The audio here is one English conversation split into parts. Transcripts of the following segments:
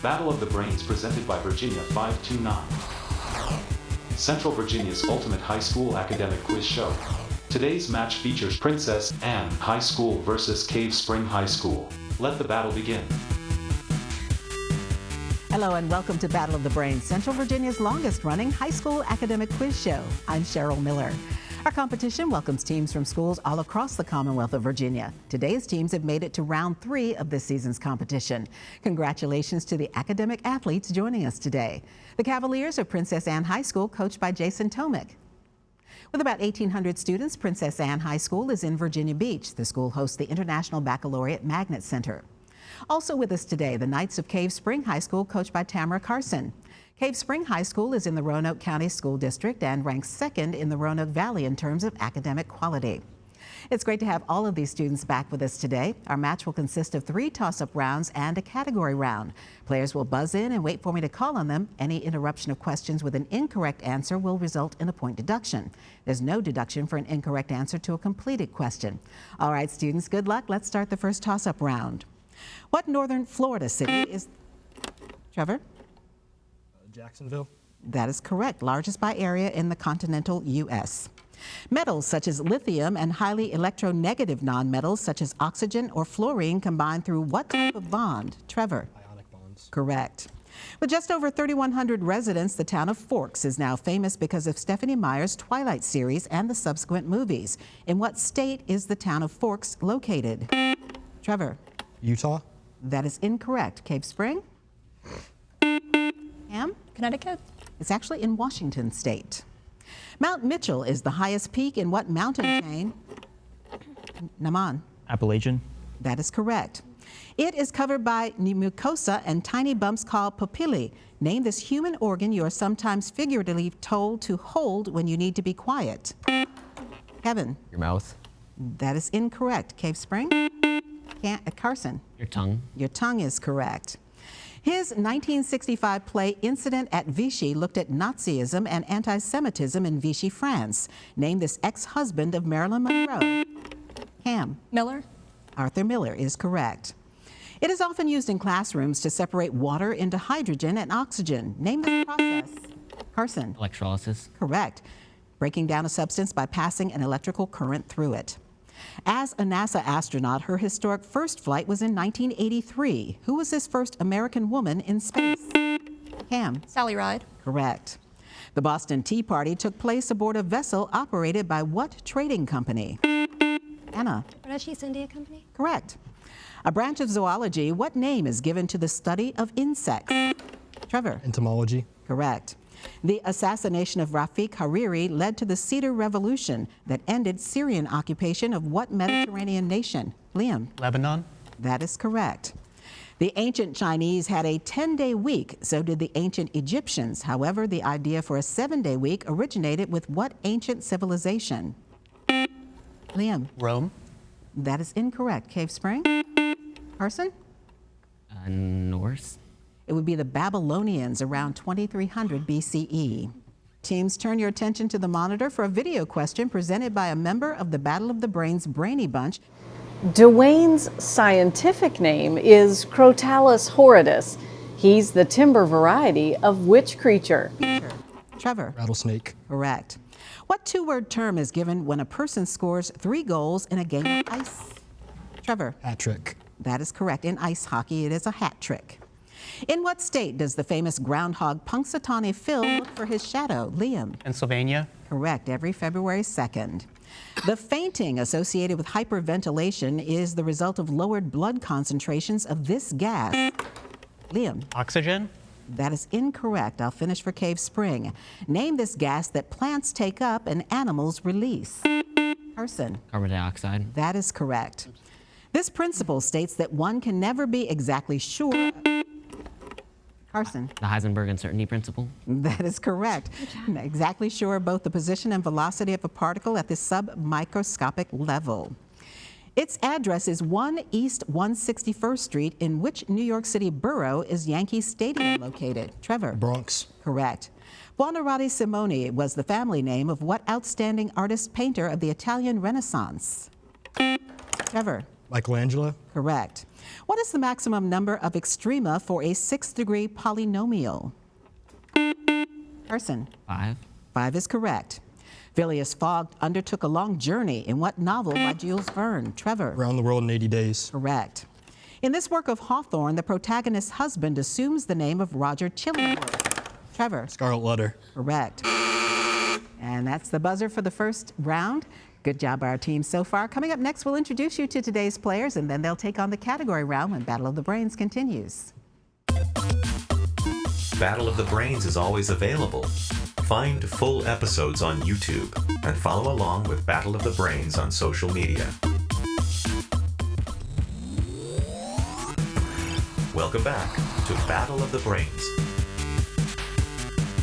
Battle of the Brains presented by Virginia 529. Central Virginia's ultimate high school academic quiz show. Today's match features Princess Anne High School versus Cave Spring High School. Let the battle begin. Hello and welcome to Battle of the Brains, Central Virginia's longest running high school academic quiz show. I'm Cheryl Miller. Our competition welcomes teams from schools all across the Commonwealth of Virginia. Today's teams have made it to round 3 of this season's competition. Congratulations to the academic athletes joining us today. The Cavaliers of Princess Anne High School, coached by Jason Tomick. With about 1,800 students, Princess Anne High School is in Virginia Beach. The school hosts the International Baccalaureate Magnet Center. Also with us today, the Knights of Cave Spring High School, coached by Tamara Carson. Cave Spring High School is in the Roanoke County School District and ranks second in the Roanoke Valley in terms of academic quality. It's great to have all of these students back with us today. Our match will consist of 3 toss-up rounds and a category round. Players will buzz in and wait for me to call on them. Any interruption of questions with an incorrect answer will result in a point deduction. There's no deduction for an incorrect answer to a completed question. All right, students, good luck. Let's start the first toss-up round. What northern Florida city is... Trevor? Jacksonville. That is correct. Largest by area in the continental U.S. Metals such as lithium and highly electronegative nonmetals such as oxygen or fluorine combine through what type of bond? Trevor? Ionic bonds. Correct. With just over 3,100 residents, the town of Forks is now famous because of Stephenie Meyer's Twilight series and the subsequent movies. In what state is the town of Forks located? Trevor? Utah. That is incorrect. Cave Spring? Ham? Connecticut. It's actually in Washington State. Mount Mitchell is the highest peak in what mountain chain? Naman? Appalachian. That is correct. It is covered by mucosa and tiny bumps called papillae. Name this human organ you are sometimes figuratively told to hold when you need to be quiet. Kevin? Your mouth. That is incorrect. Cave Spring? Carson? Your tongue. Your tongue is correct. His 1965 play Incident at Vichy looked at Nazism and anti-Semitism in Vichy, France. Name this ex-husband of Marilyn Monroe. Cam? Miller. Arthur Miller is correct. It is often used in classrooms to separate water into hydrogen and oxygen. Name the process. Carson? Electrolysis. Correct. Breaking down a substance by passing an electrical current through it. As a NASA astronaut, her historic first flight was in 1983. Who was this first American woman in space? Cam? Sally Ride. Correct. The Boston Tea Party took place aboard a vessel operated by what trading company? Anna? British East India Company. Correct. A branch of zoology, what name is given to the study of insects? Trevor? Entomology. Correct. The assassination of Rafik Hariri led to the Cedar Revolution that ended Syrian occupation of what Mediterranean nation? Liam? Lebanon. That is correct. The ancient Chinese had a 10-day week, so did the ancient Egyptians. However, the idea for a 7-day week originated with what ancient civilization? Liam? Rome. That is incorrect. Cave Spring? Carson? Norse. It would be the Babylonians around 2300 BCE. Teams, turn your attention to the monitor for a video question presented by a member of the Battle of the Brains Brainy Bunch. Dwayne's scientific name is Crotalus horridus. He's the timber variety of which creature? Trevor? Rattlesnake. Correct. What 2-word term is given when a person scores 3 goals in a game of ice? Trevor? Hat trick. That is correct. In ice hockey, it is a hat trick. In what state does the famous groundhog Punxsutawney Phil look for his shadow? Liam? Pennsylvania. Correct. Every February 2nd. The fainting associated with hyperventilation is the result of lowered blood concentrations of this gas. Liam? Oxygen. That is incorrect. I'll finish for Cave Spring. Name this gas that plants take up and animals release. Carson? Carbon dioxide. That is correct. This principle states that one can never be exactly sure. Carson? The Heisenberg uncertainty principle. That is correct. Exactly sure both the position and velocity of a particle at the submicroscopic level. Its address is 1 East 161st Street. In which New York City borough is Yankee Stadium located? Trevor? Bronx. Correct. Buonarroti Simoni was the family name of what outstanding artist painter of the Italian Renaissance? Trevor? Michelangelo. Correct. What is the maximum number of extrema for a 6th-degree polynomial? Carson. 5. 5 is correct. Phileas Fogg undertook a long journey in what novel by Jules Verne? Trevor. Around the World in 80 Days. Correct. In this work of Hawthorne, the protagonist's husband assumes the name of Roger Chillingworth. Trevor. Scarlet Letter. Correct. And that's the buzzer for the first round. Good job by our team so far. Coming up next, we'll introduce you to today's players, and then they'll take on the category round when Battle of the Brains continues. Battle of the Brains is always available. Find full episodes on YouTube and follow along with Battle of the Brains on social media. Welcome back to Battle of the Brains.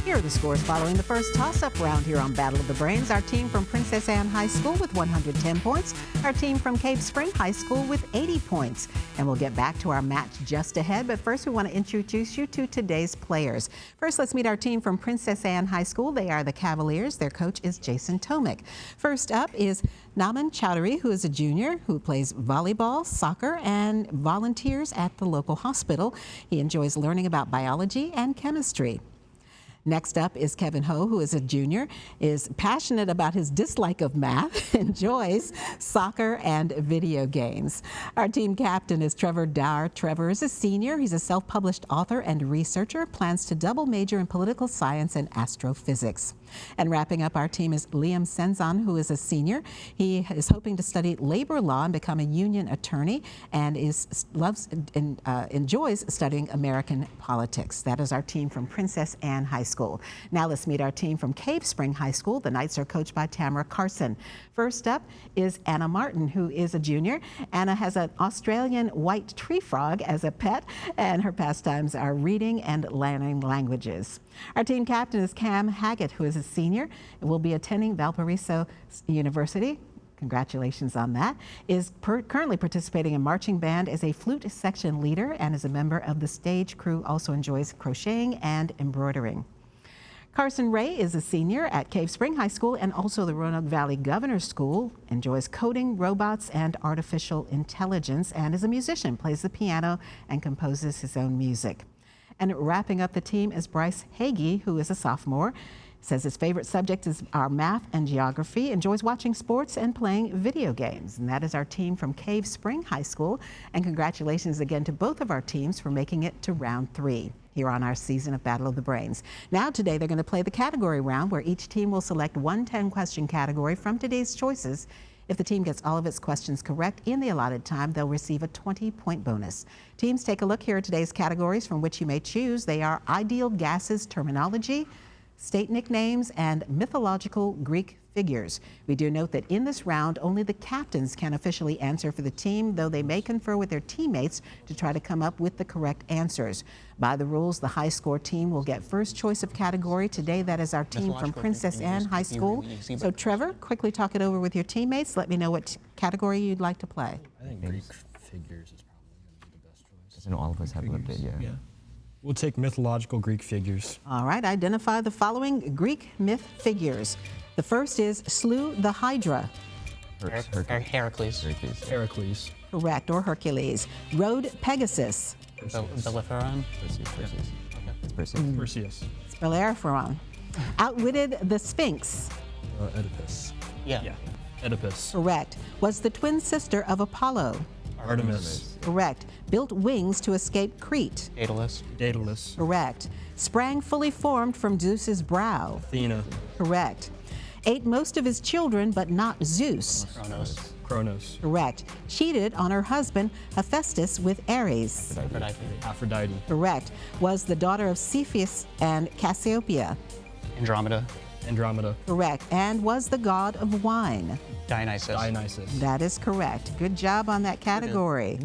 Here are the scores following the first toss-up round here on Battle of the Brains. Our team from Princess Anne High School with 110 points. Our team from Cave Spring High School with 80 points. And we'll get back to our match just ahead. But first, we want to introduce you to today's players. First, let's meet our team from Princess Anne High School. They are the Cavaliers. Their coach is Jason Tomic. First up is Naman Chowdhury, who is a junior who plays volleyball, soccer, and volunteers at the local hospital. He enjoys learning about biology and chemistry. Next up is Kevin Ho, who is a junior, is passionate about his dislike of math, enjoys soccer and video games. Our team captain is Trevor Dower. Trevor is a senior. He's a self-published author and researcher, plans to double major in political science and astrophysics. And wrapping up our team is Liam Senzon, who is a senior. He is hoping to study labor law and become a union attorney, and enjoys studying American politics. That is our team from Princess Anne High School. Now let's meet our team from Cave Spring High School. The Knights are coached by Tamara Carson. First up is Anna Martin, who is a junior. Anna has an Australian white tree frog as a pet, and her pastimes are reading and learning languages. Our team captain is Cam Haggett, who is a senior and will be attending Valparaiso University. Congratulations on that. Is currently participating in marching band as a flute section leader and is a member of the stage crew. Also enjoys crocheting and embroidering. Carson Ray is a senior at Cave Spring High School and also the Roanoke Valley Governor's School, enjoys coding, robots, and artificial intelligence, and is a musician, plays the piano, and composes his own music. And wrapping up the team is Bryce Hagee, who is a sophomore. Says his favorite subject is our math and geography, enjoys watching sports and playing video games. And that is our team from Cave Spring High School. And congratulations again to both of our teams for making it to round 3 here on our season of Battle of the Brains. Now today they're going to play the category round, where each team will select one 10-question category from today's choices. If the team gets all of its questions correct in the allotted time, they'll receive a 20-point bonus. Teams, take a look here at today's categories from which you may choose. They are ideal gases terminology, state nicknames, and mythological Greek figures. We do note that in this round, only the captains can officially answer for the team, though they may confer with their teammates to try to come up with the correct answers. By the rules, the high score team will get first choice of category. Today, that is our team from Princess Anne High School. So Trevor, quickly talk it over with your teammates. Let me know what category you'd like to play. I think Greek figures is probably going to be the best choice. Doesn't all of us have lived it, yeah. We'll take mythological Greek figures. All right, identify the following Greek myth figures. The first is slew the Hydra. Heracles. Heracles. Correct, or Hercules. Rode Pegasus. Bellerophon. Perseus. Bellerophon. Outwitted the Sphinx. Oedipus. Yeah. Oedipus. Correct. Was the twin sister of Apollo. Artemis. Correct. Built wings to escape Crete. Daedalus. Daedalus. Correct. Sprang fully formed from Zeus's brow. Athena. Correct. Ate most of his children, but not Zeus. Kronos. Correct. Cheated on her husband Hephaestus with Ares. Aphrodite. Correct. Was the daughter of Cepheus and Cassiopeia. Andromeda. Andromeda. Correct. And was the god of wine. Dionysus. That is correct. Good job on that category.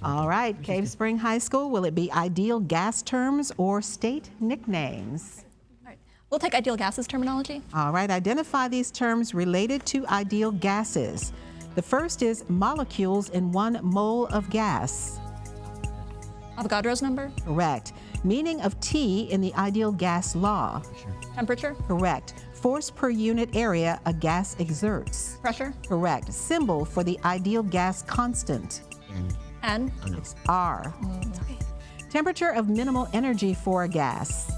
All right, Cave Spring High School, will it be ideal gas terms or state nicknames? All right. We'll take ideal gases terminology. All right, identify these terms related to ideal gases. The first is molecules in 1 mole of gas. Avogadro's number. Correct. Meaning of T in the ideal gas law. Temperature. Correct. force per unit area a gas exerts? Pressure. Correct. Symbol for the ideal gas constant? N. It's R. Temperature of minimal energy for a gas?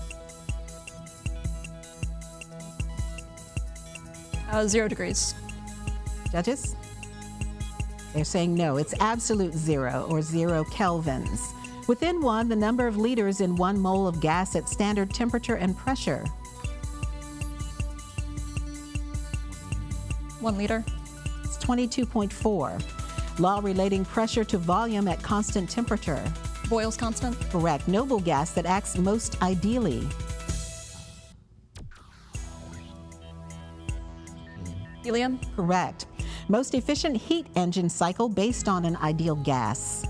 0 degrees. Judges? They're saying no, it's absolute zero or 0 kelvins. Within one, the number of liters in 1 mole of gas at standard temperature and pressure? 1 liter. It's 22.4. Law relating pressure to volume at constant temperature? Boyle's constant. Correct. Noble gas that acts most ideally? Helium. Correct. Most efficient heat engine cycle based on an ideal gas?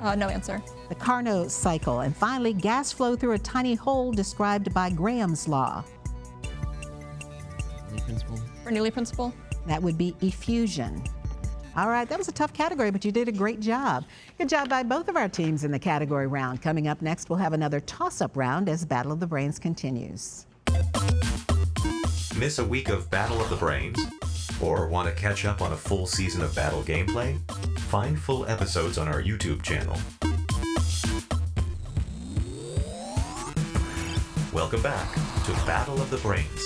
No answer. The Carnot cycle. And finally, gas flow through a tiny hole described by Graham's law? Principle. Bernoulli principle. That would be effusion. All right, that was a tough category, but you did a great job. Good job by both of our teams in the category round. Coming up next, we'll have another toss-up round as Battle of the Brains continues. Miss a week of Battle of the Brains? Or want to catch up on a full season of Battle gameplay? Find full episodes on our YouTube channel. Welcome back to Battle of the Brains.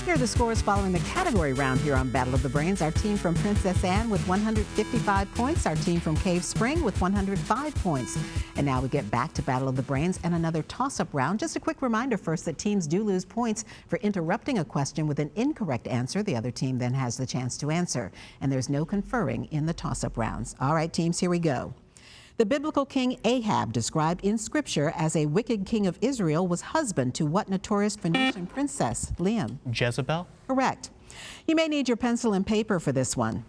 Here are the scores following the category round here on Battle of the Brains. Our team from Princess Anne with 155 points. Our team from Cave Spring with 105 points. And now we get back to Battle of the Brains and another toss-up round. Just a quick reminder first that teams do lose points for interrupting a question with an incorrect answer. The other team then has the chance to answer. And there's no conferring in the toss-up rounds. All right, teams, here we go. The biblical king Ahab, described in Scripture as a wicked king of Israel, was husband to what notorious Phoenician princess? Liam? Jezebel. Correct. You may need your pencil and paper for this one.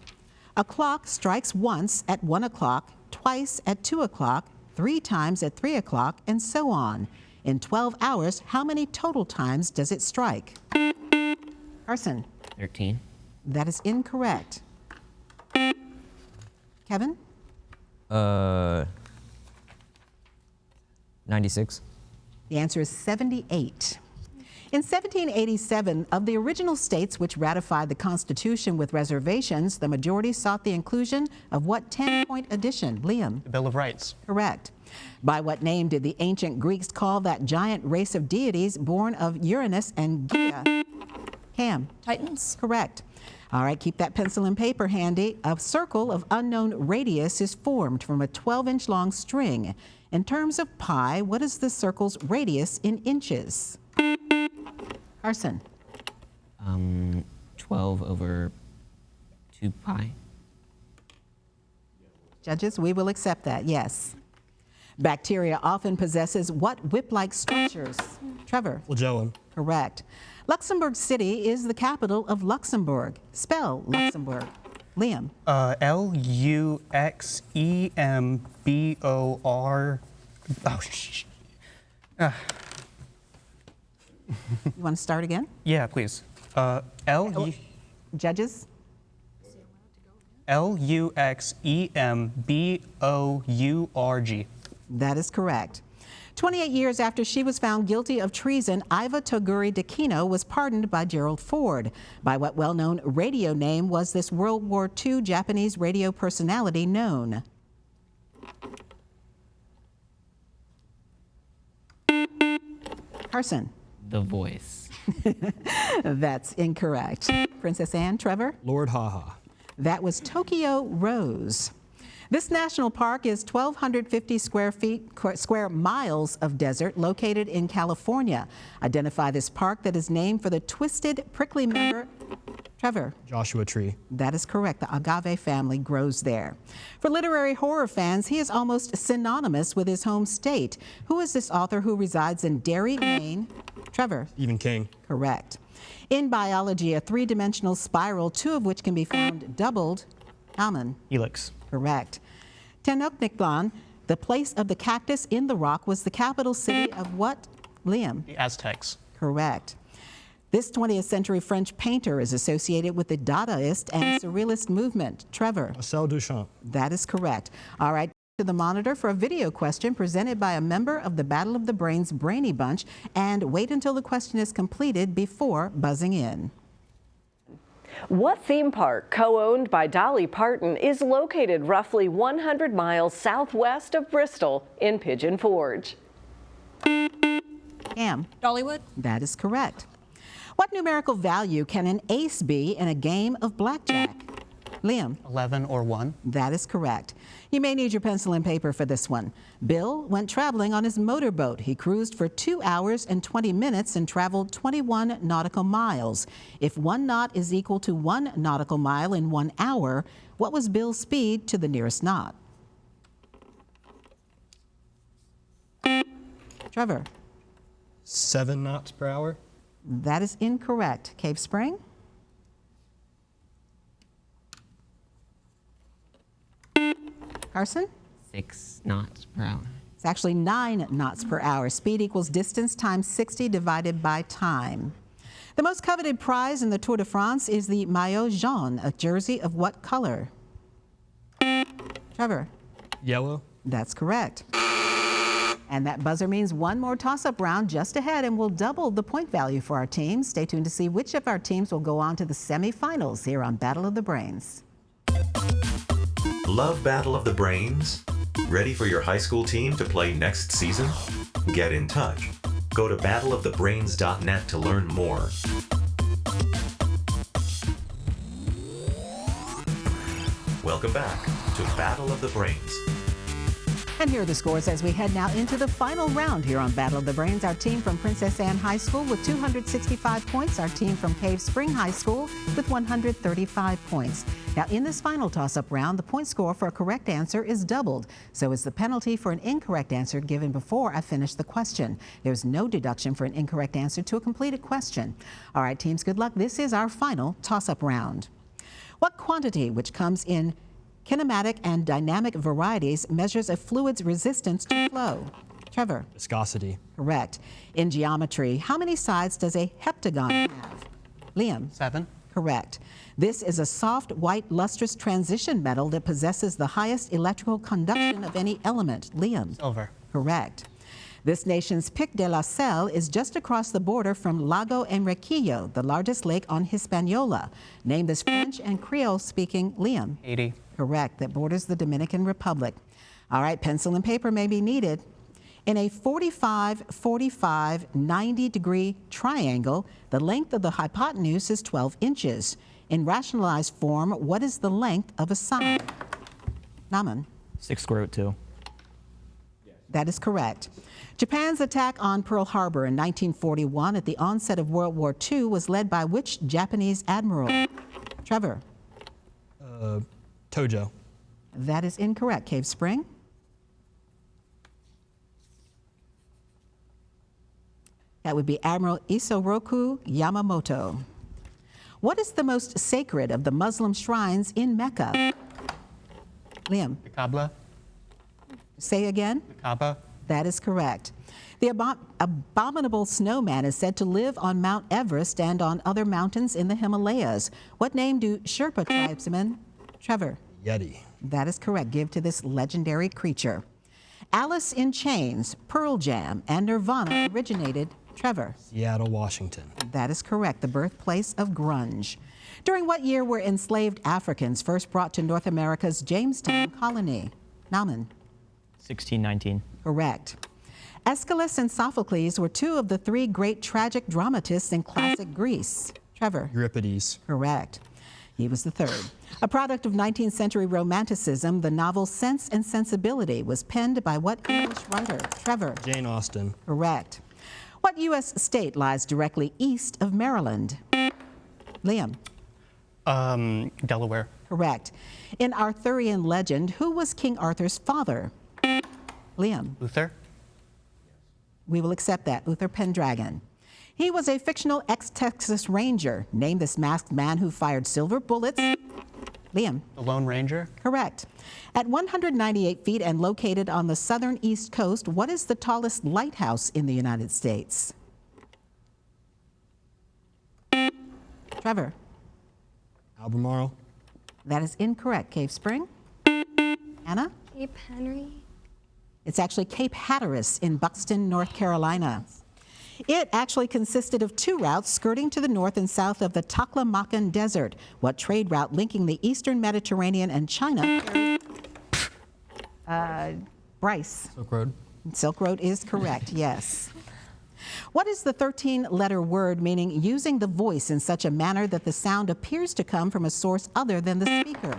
A clock strikes once at 1 o'clock, twice at 2 o'clock, 3 times at 3 o'clock, and so on. In 12 hours, how many total times does it strike? Carson? 13. That is incorrect. Kevin? 96. The answer is 78. In 1787, of the original states which ratified the Constitution with reservations, the majority sought the inclusion of what 10-point addition? Liam? The Bill of Rights. Correct. By what name did the ancient Greeks call that giant race of deities born of Uranus and Gaia? Cam? Titans. Correct. All right, keep that pencil and paper handy. A circle of unknown radius is formed from a 12-inch long string. In terms of pi, what is the circle's radius in inches? Carson? 12 over 2 pi. Judges, we will accept that, yes. Bacteria often possesses what whip-like structures? Trevor? Flagellum. Correct. Luxembourg City is the capital of Luxembourg. Spell Luxembourg. Liam? Luxembor. Oh, shh. You want to start again? Yeah, please. Judges? Luxembourg. That is correct. 28 years after she was found guilty of treason, Iva Toguri Dikino was pardoned by Gerald Ford. By what well-known radio name was this World War II Japanese radio personality known? Carson? The Voice. That's incorrect. Princess Anne, Trevor? Lord Haha. That was Tokyo Rose. This national park is 1,250 square miles of desert located in California. Identify this park that is named for the twisted, prickly member. Trevor? Joshua Tree. That is correct. The agave family grows there. For literary horror fans, he is almost synonymous with his home state. Who is this author who resides in Derry, Maine? Trevor? Stephen King. Correct. In biology, a three-dimensional spiral, 2 of which can be found doubled. Alman? Helix. Correct. Tenochtitlan, the place of the cactus in the rock, was the capital city of what? Liam? The Aztecs. Correct. This 20th century French painter is associated with the Dadaist and Surrealist movement. Trevor? Marcel Duchamp. That is correct. All right. to the monitor for a video question presented by a member of the Battle of the Brains Brainy Bunch, and wait until the question is completed before buzzing in. What theme park, co-owned by Dolly Parton, is located roughly 100 miles southwest of Bristol in Pigeon Forge? Cam. Dollywood. That is correct. What numerical value can an ace be in a game of blackjack? Liam. 11 or 1. That is correct. You may need your pencil and paper for this one. Bill went traveling on his motorboat. He cruised for 2 hours and 20 minutes and traveled 21 nautical miles. If 1 knot is equal to 1 nautical mile in 1 hour, what was Bill's speed to the nearest knot? Trevor. 7 knots per hour. That is incorrect. Cave Spring? Carson? 6 knots per hour. It's actually 9 knots per hour. Speed equals distance times 60 divided by time. The most coveted prize in the Tour de France is the Maillot Jaune, a jersey of what color? Trevor? Yellow. That's correct. And that buzzer means one more toss-up round just ahead, and we'll double the point value for our teams. Stay tuned to see which of our teams will go on to the semifinals here on Battle of the Brains. Love Battle of the Brains? Ready for your high school team to play next season? Get in touch. Go to battleofthebrains.net to learn more. Welcome back to Battle of the Brains. And here are the scores as we head now into the final round here on Battle of the Brains. Our team from Princess Anne High School with 265 points. Our team from Cave Spring High School with 135 points. Now, in this final toss-up round, the point score for a correct answer is doubled. So is the penalty for an incorrect answer given before I finish the question. There's no deduction for an incorrect answer to a completed question. All right, teams, good luck. This is our final toss-up round. What quantity, which comes in kinematic and dynamic varieties, measures a fluid's resistance to flow? Trevor? Viscosity. Correct. In geometry, how many sides does a heptagon have? Liam? 7. Correct. This is a soft, white, lustrous transition metal that possesses the highest electrical conduction of any element. Liam? Silver. Correct. This nation's Pic de la Selle is just across the border from Lago Enriquillo, the largest lake on Hispaniola. Name this French and Creole-speaking. Liam? Haiti. Correct. That borders the Dominican Republic. All right, pencil and paper may be needed. In a 45, 45, 90-degree triangle, the length of the hypotenuse is 12 inches. In rationalized form, what is the length of a side? Naman? 6 square root 2. That is correct. Japan's attack on Pearl Harbor in 1941 at the onset of World War II was led by which Japanese admiral? Trevor? Tojo. That is incorrect. Cave Spring? That would be Admiral Isoroku Yamamoto. What is the most sacred of the Muslim shrines in Mecca? Liam? The Kaaba. Say again? The Kaaba. That is correct. The abominable snowman is said to live on Mount Everest and on other mountains in the Himalayas. What name do Sherpa tribesmen? Trevor? Yeti. That is correct. Give to this legendary creature. Alice in Chains, Pearl Jam, and Nirvana originated. Trevor? Seattle, Washington. That is correct. The birthplace of grunge. During what year were enslaved Africans first brought to North America's Jamestown colony? Nauman? 1619. Correct. Aeschylus and Sophocles were 2 of the 3 great tragic dramatists in classic Greece. Trevor? Euripides. Correct. He was the 3rd. A product of 19th century Romanticism, the novel Sense and Sensibility was penned by what English writer? Trevor? Jane Austen. Correct. What U.S. state lies directly east of Maryland? Liam? Delaware. Correct. In Arthurian legend, who was King Arthur's father? Liam? Uther. We will accept that. Uther Pendragon. He was a fictional ex-Texas Ranger. Name this masked man who fired silver bullets. Liam? The Lone Ranger. Correct. At 198 feet and located on the southern east coast, what is the tallest lighthouse in the United States? Trevor? Albemarle. That is incorrect. Cave Spring? Anna? Cape Henry. It's actually Cape Hatteras in Buxton, North Carolina. It actually consisted of 2 routes skirting to the north and south of the Taklamakan Desert. What trade route linking the eastern Mediterranean and China carried Bryce? Silk Road. Silk Road is correct, yes. What is the 13-letter word meaning using the voice in such a manner that the sound appears to come from a source other than the speaker?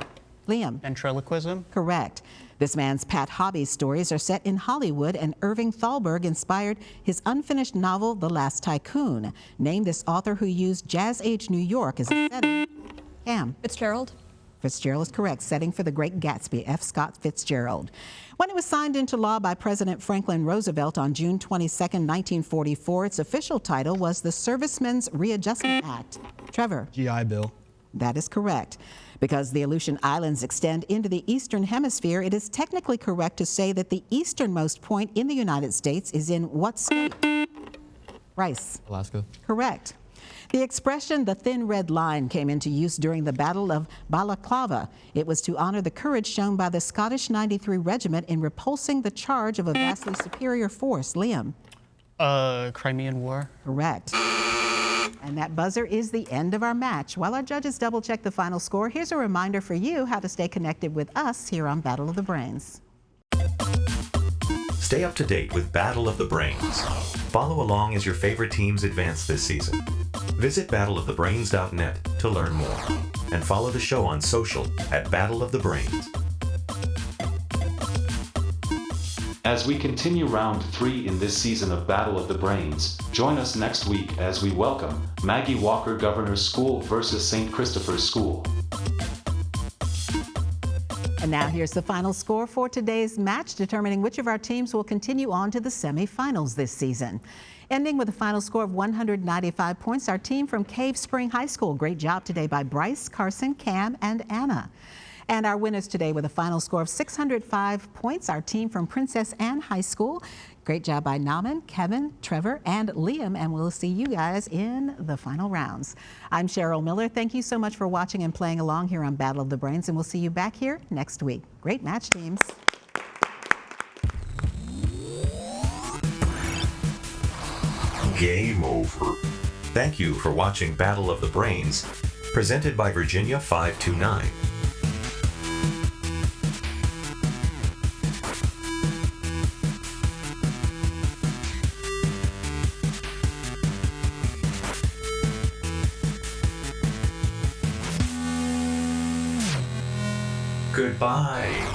Liam? Ventriloquism. Correct. This man's pet hobby stories are set in Hollywood, and Irving Thalberg inspired his unfinished novel, The Last Tycoon. Name this author who used Jazz Age New York as a setting. Cam? Fitzgerald. Fitzgerald is correct. Setting for The Great Gatsby, F. Scott Fitzgerald. When it was signed into law by President Franklin Roosevelt on June 22, 1944, its official title was the Servicemen's Readjustment Act. Trevor? GI Bill. That is correct. Because the Aleutian Islands extend into the eastern hemisphere, it is technically correct to say that the easternmost point in the United States is in what state? Bryce? Alaska. Correct. The expression, the thin red line, came into use during the Battle of Balaclava. It was to honor the courage shown by the Scottish 93 Regiment in repulsing the charge of a vastly superior force. Liam? Crimean War. Correct. And that buzzer is the end of our match. While our judges double-check the final score, here's a reminder for you how to stay connected with us here on Battle of the Brains. Stay up to date with Battle of the Brains. Follow along as your favorite teams advance this season. Visit battleofthebrains.net to learn more. And follow the show on social at Battle of the Brains. As we continue round 3 in this season of Battle of the Brains, join us next week as we welcome Maggie Walker Governor's School versus St. Christopher's School. And now here's the final score for today's match, determining which of our teams will continue on to the semifinals this season. Ending with a final score of 195 points, our team from Cave Spring High School. Great job today by Bryce, Carson, Cam, and Anna. And our winners today with a final score of 605 points, our team from Princess Anne High School. Great job by Naaman, Kevin, Trevor, and Liam, and we'll see you guys in the final rounds. I'm Cheryl Miller. Thank you so much for watching and playing along here on Battle of the Brains, and we'll see you back here next week. Great match, teams. Game over. Thank you for watching Battle of the Brains, presented by Virginia 529. Goodbye.